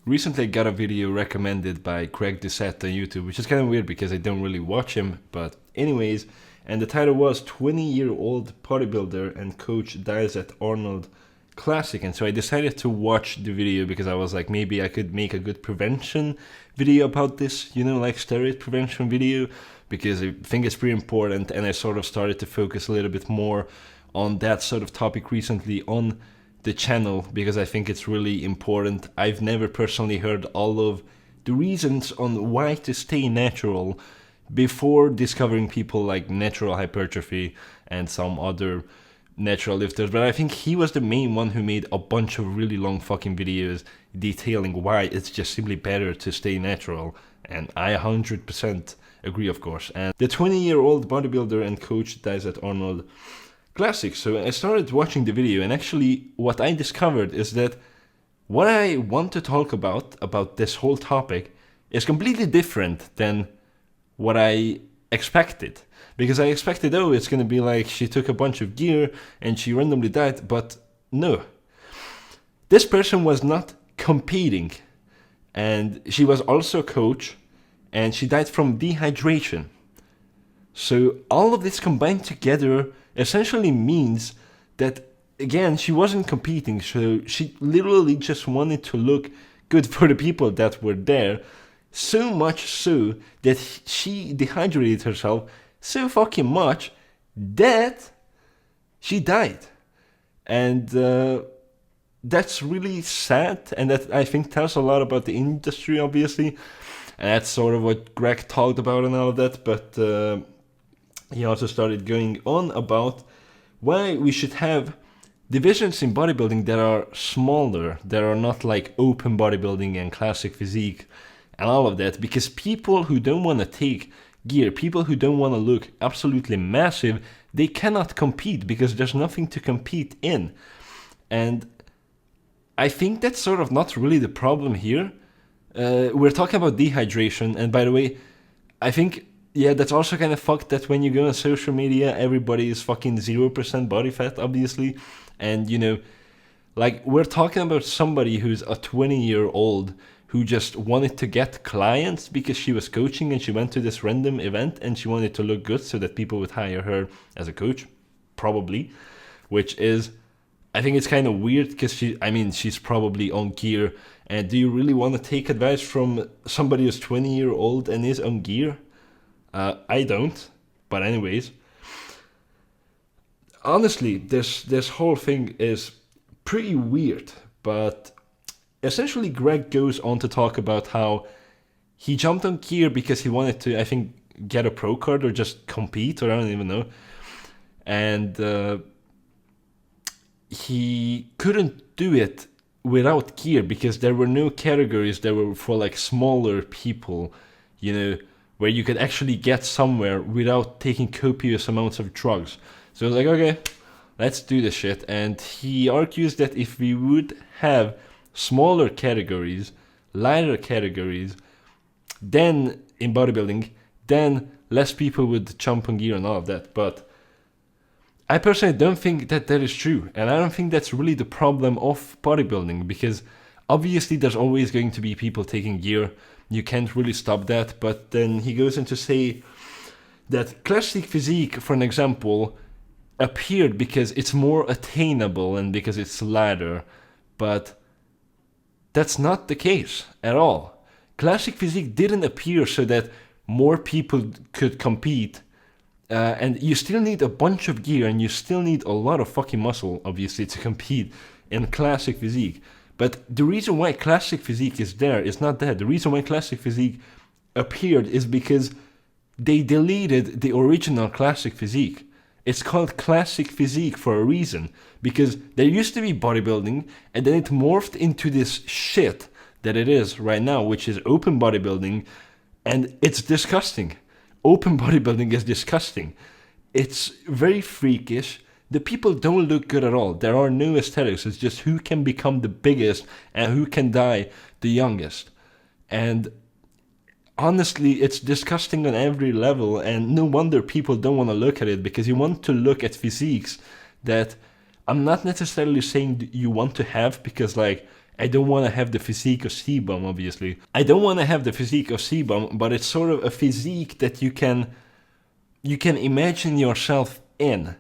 recently I got a video recommended by Doucette on YouTube, which is kind of weird because I don't really watch him, but anyways, and the title was 20-year-old bodybuilder and coach dies at Arnold Classic. And so I decided to watch the video because I was like, maybe I could make a good prevention video about this, like steroid prevention video, because I think it's pretty important. And I sort of started to focus a little bit more on that sort of topic recently on the channel because I think it's really important. I've never personally heard all of the reasons on why to stay natural before discovering people like natural hypertrophy and some other natural lifters, but I think he was the main one who made a bunch of really long fucking videos detailing why it's just simply better to stay natural, and I 100% agree, of course. And the 20-year-old bodybuilder and coach dies at Arnold Classic. So I started watching the video, and actually what I discovered is that what I want to talk about this whole topic is completely different than what I expected. Because I expected, it's going to be like she took a bunch of gear and she randomly died, but no. This person was not competing, and she was also a coach, and she died from dehydration. So all of this combined together essentially means that, again, she wasn't competing, so she literally just wanted to look good for the people that were there, so much so that she dehydrated herself so fucking much that she died. And that's really sad, and that I think tells a lot about the industry, obviously. And that's sort of what Greg talked about and all of that, but he also started going on about why we should have divisions in bodybuilding that are smaller, that are not like open bodybuilding and classic physique and all of that, because people who don't want to take gear, people who don't want to look absolutely massive, they cannot compete because there's nothing to compete in. And I think that's sort of not really the problem here. We're talking about dehydration, and by the way, I think, that's also kind of fucked that when you go on social media, everybody is fucking 0% body fat, obviously. And, we're talking about somebody who's a 20-year-old who just wanted to get clients because she was coaching and she went to this random event and she wanted to look good so that people would hire her as a coach, probably, which is, I think it's kind of weird because she's probably on gear. And do you really want to take advice from somebody who's 20-year-old and is on gear? I don't, but anyways. Honestly, this whole thing is pretty weird, but essentially, Greg goes on to talk about how he jumped on gear because he wanted to, I think, get a pro card or just compete, or I don't even know. And he couldn't do it without gear because there were no categories that were for like smaller people, where you could actually get somewhere without taking copious amounts of drugs. So I was like, okay, let's do this shit. And he argues that if we would have smaller categories, lighter categories, then in bodybuilding, then less people would jump on gear and all of that. But I personally don't think that is true, and I don't think that's really the problem of bodybuilding, because obviously there's always going to be people taking gear. You can't really stop that. But then he goes on to say that classic physique, for an example, appeared because it's more attainable and because it's lighter, but that's not the case at all. Classic physique didn't appear so that more people could compete, and you still need a bunch of gear and you still need a lot of fucking muscle, obviously, to compete in classic physique. But the reason why classic physique is there is not that. The reason why classic physique appeared is because they deleted the original classic physique. It's called classic physique for a reason, because there used to be bodybuilding and then it morphed into this shit that it is right now, which is open bodybuilding, and it's disgusting. Open bodybuilding is disgusting. It's very freakish. The people don't look good at all. There are no aesthetics. It's just who can become the biggest and who can die the youngest. And honestly, it's disgusting on every level, and no wonder people don't want to look at it, because you want to look at physiques that I'm not necessarily saying you want to have, because like I don't want to have the physique of Sebum, obviously. I don't want to have the physique of Sebum, but it's sort of a physique that you can imagine yourself in.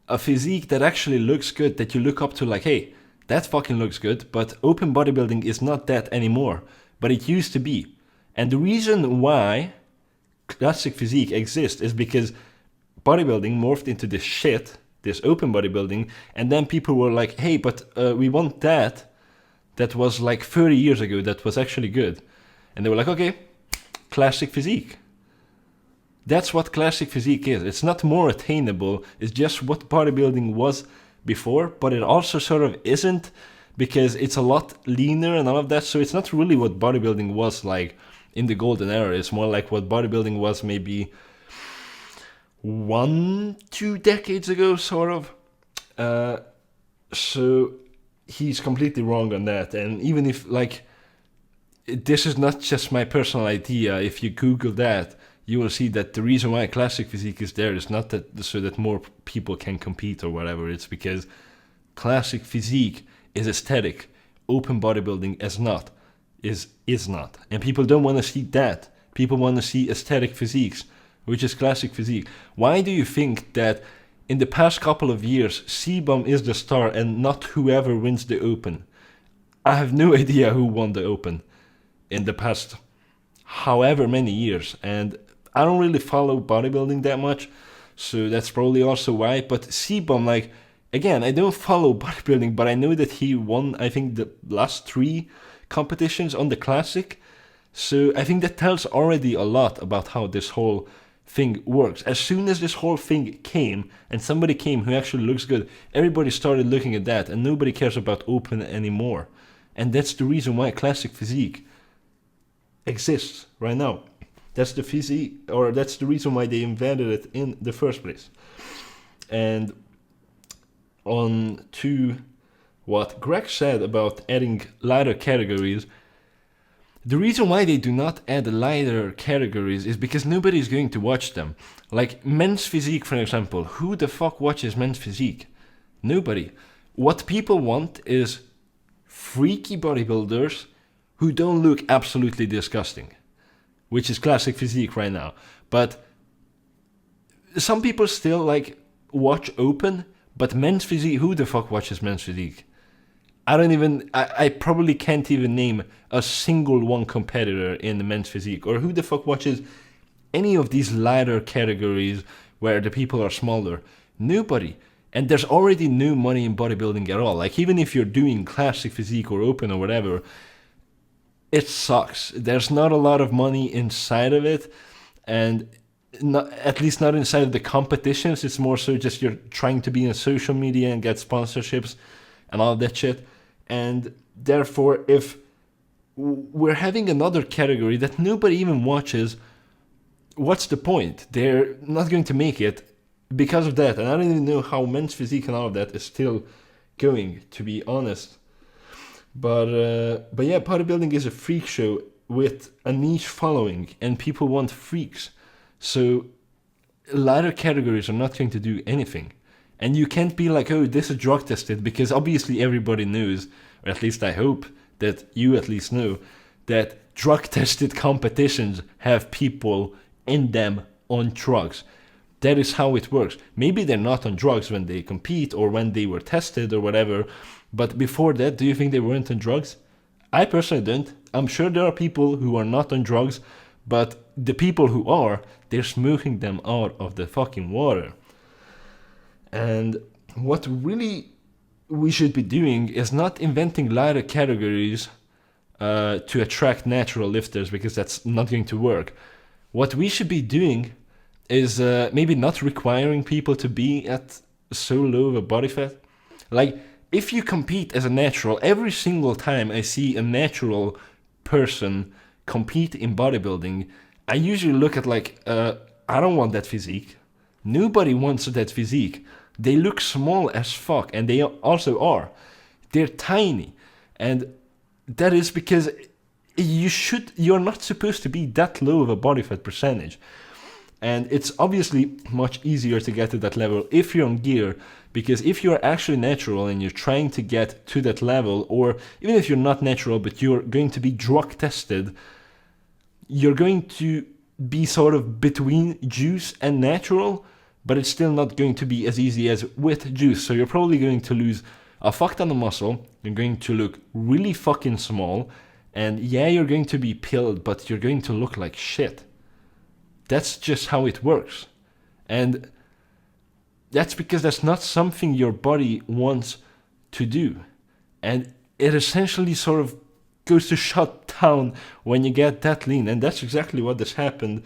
A physique that actually looks good, that you look up to like, hey, that fucking looks good, but open bodybuilding is not that anymore. But it used to be. And the reason why classic physique exists is because bodybuilding morphed into this shit, this open bodybuilding, and then people were like, hey, but we want that was like 30 years ago, that was actually good. And they were like, okay, classic physique. That's what classic physique is. It's not more attainable, it's just what bodybuilding was before, but it also sort of isn't, because it's a lot leaner and all of that, so it's not really what bodybuilding was like in the golden era. It's more like what bodybuilding was maybe 1-2 decades ago, sort of. So he's completely wrong on that. And even if, like, this is not just my personal idea, if you Google that, you will see that the reason why classic physique is there is not that so that more people can compete or whatever. It's because classic physique is aesthetic. Open bodybuilding is not. And people don't want to see that. People want to see aesthetic physiques, which is classic physique. Why do you think that in the past couple of years, Sebum is the star and not whoever wins the Open? I have no idea who won the Open in the past however many years, and I don't really follow bodybuilding that much, so that's probably also why. But Sebum, like, again, I don't follow bodybuilding, but I know that he won, I think, the last 3 competitions on the Classic. So I think that tells already a lot about how this whole thing works. As soon as this whole thing came, and somebody came who actually looks good, everybody started looking at that, and nobody cares about open anymore. And that's the reason why classic physique exists right now. That's the physique, or that's the reason why they invented it in the first place. And on to what Greg said about adding lighter categories, the reason why they do not add lighter categories is because nobody is going to watch them. Like men's physique, for example. Who the fuck watches men's physique? Nobody. What people want is freaky bodybuilders who don't look absolutely disgusting, which is classic physique right now. But some people still like watch open, but men's physique, who the fuck watches men's physique? I probably can't even name a single one competitor in the men's physique. Or who the fuck watches any of these lighter categories where the people are smaller? Nobody. And there's already no money in bodybuilding at all. Like, even if you're doing classic physique or open or whatever, it sucks. There's not a lot of money inside of it, and not, at least not inside of the competitions. It's more so just you're trying to be in social media and get sponsorships and all that shit. And therefore, if we're having another category that nobody even watches, what's the point? They're not going to make it because of that. And I don't even know how men's physique and all of that is still going, to be honest. But yeah, bodybuilding is a freak show with a niche following, and people want freaks. So lighter categories are not going to do anything. And you can't be like, oh, this is drug tested, because obviously everybody knows, or at least I hope that you at least know, that drug tested competitions have people in them on drugs. That is how it works. Maybe they're not on drugs when they compete or when they were tested or whatever, but before that, do you think they weren't on drugs? I personally don't. I'm sure there are people who are not on drugs, but the people who are, they're smoking them out of the fucking water. And what really we should be doing is not inventing lighter categories to attract natural lifters, because that's not going to work. What we should be doing is maybe not requiring people to be at so low of a body fat. Like, if you compete as a natural, every single time I see a natural person compete in bodybuilding, I usually look at like, I don't want that physique. Nobody wants that physique. They look small as fuck, and they also are. They're tiny, and that is because you're not supposed to be that low of a body fat percentage. And it's obviously much easier to get to that level if you're on gear, because if you're actually natural and you're trying to get to that level, or even if you're not natural but you're going to be drug tested, you're going to be sort of between juice and natural, but it's still not going to be as easy as with juice. So you're probably going to lose a fuck ton of muscle, you're going to look really fucking small, and yeah, you're going to be pilled, but you're going to look like shit. That's just how it works. And that's because that's not something your body wants to do. And it essentially sort of goes to shut down when you get that lean. And that's exactly what has happened,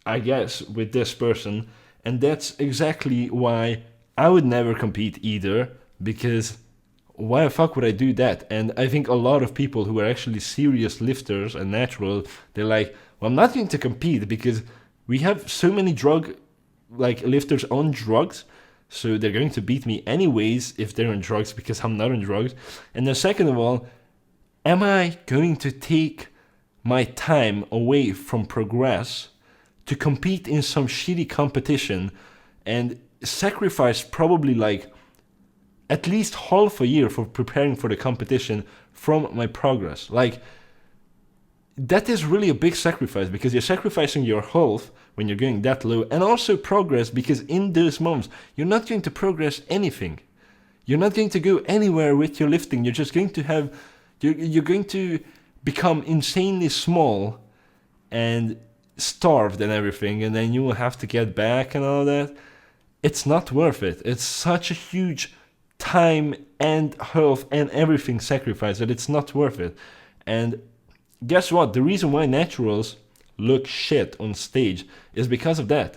I guess, with this person. And that's exactly why I would never compete either, because why the fuck would I do that? And I think a lot of people who are actually serious lifters and natural, they're like, well, I'm not going to compete because we have so many lifters on drugs, so they're going to beat me anyways if they're on drugs because I'm not on drugs. And then second of all, am I going to take my time away from progress to compete in some shitty competition and sacrifice probably like at least half a year for preparing for the competition from my progress? Like, that is really a big sacrifice, because you're sacrificing your health when you're going that low, and also progress, because in those months you're not going to progress anything. You're not going to go anywhere with your lifting. You're just going to have, you're going to become insanely small and starved and everything, and then you will have to get back and all that. It's not worth it. It's such a huge time and health and everything sacrifice that it's not worth it. And guess what? The reason why naturals look shit on stage is because of that.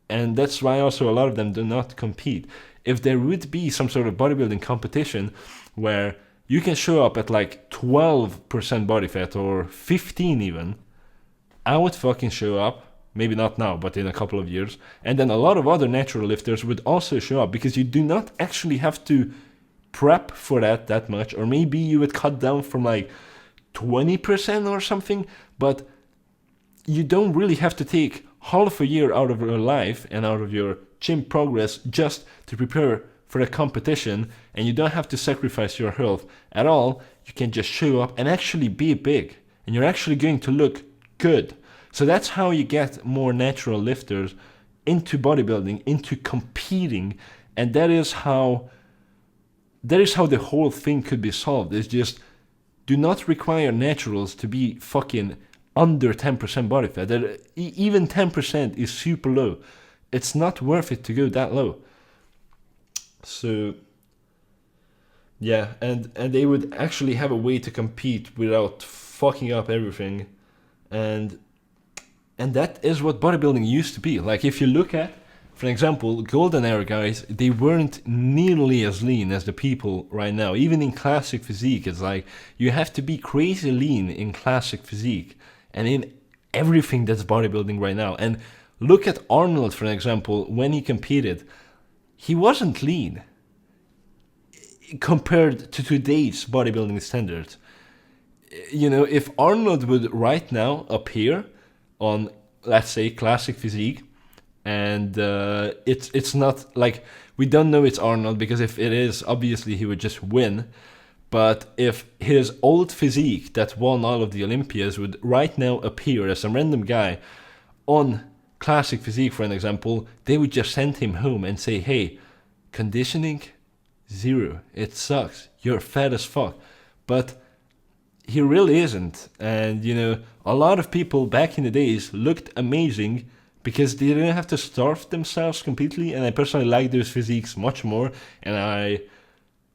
And that's why also a lot of them do not compete. If there would be some sort of bodybuilding competition where you can show up at like 12% body fat or 15 even, I would fucking show up. Maybe not now, but in a couple of years. And then a lot of other natural lifters would also show up, because you do not actually have to prep for that much. Or maybe you would cut down from like 20% or something, but you don't really have to take half a year out of your life and out of your gym progress just to prepare for a competition, and you don't have to sacrifice your health at all. You can just show up and actually be big, and you're actually going to look good. So that's how you get more natural lifters into bodybuilding, into competing, and that is how the whole thing could be solved. It's just, do not require naturals to be fucking under 10% body fat. Even 10% is super low. It's not worth it to go that low. So yeah, and they would actually have a way to compete without fucking up everything. And that is what bodybuilding used to be. Like, if you look at, for example, golden era guys, they weren't nearly as lean as the people right now. Even in classic physique, it's like you have to be crazy lean in classic physique and in everything that's bodybuilding right now. And look at Arnold, for example, when he competed, he wasn't lean compared to today's bodybuilding standards. You know, if Arnold would right now appear on, let's say, classic physique, and it's not like, we don't know it's Arnold, because if it is, obviously he would just win. But if his old physique that won all of the Olympias would right now appear as a random guy on classic physique, for an example, they would just send him home and say, hey, conditioning, 0. It sucks. You're fat as fuck. But he really isn't. And, you know, a lot of people back in the days looked amazing because they didn't have to starve themselves completely. And I personally like those physiques much more. And I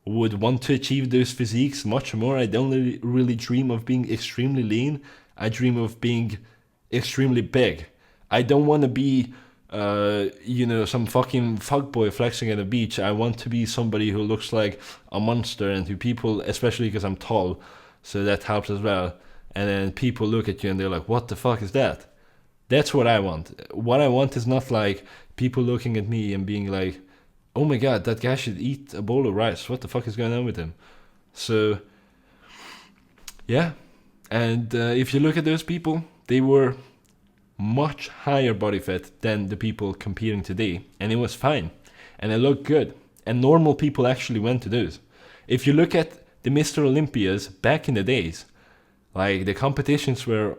would want to achieve those physiques much more. I don't really dream of being extremely lean. I dream of being extremely big. I don't want to be, some fucking fuckboy flexing at the beach. I want to be somebody who looks like a monster, and who people, especially because I'm tall, so that helps as well. And then people look at you and they're like, what the fuck is that? That's what I want. What I want is not like people looking at me and being like, oh my god, that guy should eat a bowl of rice. What the fuck is going on with him? So, yeah. And if you look at those people, they were much higher body fat than the people competing today, and it was fine, and it looked good, and normal people actually went to those. If you look at the Mr. Olympias back in the days, like the competitions where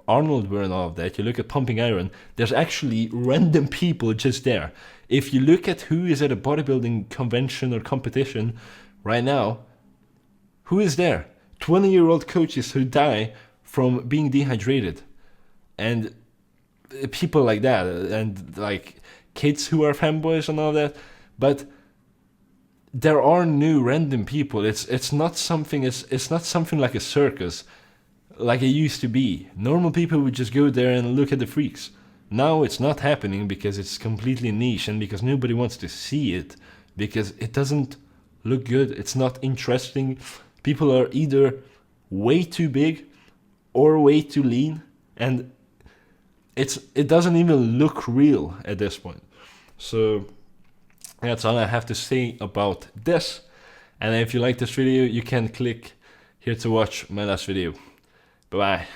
Arnold were and all of that, you look at pumping iron, there's actually random people just there. If you look at who is at a bodybuilding convention or competition right now, who is there? 20-year-old coaches who die from being dehydrated, and people like that, and like kids who are fanboys and all that. But there are new random people. It's not something like a circus like it used to be. Normal people would just go there and look at the freaks. Now it's not happening because it's completely niche, and because nobody wants to see it, because it doesn't look good, it's not interesting. People are either way too big or way too lean, and it doesn't even look real at this point. So that's all I have to say about this. And if you like this video, you can click here to watch my last video. Bye bye.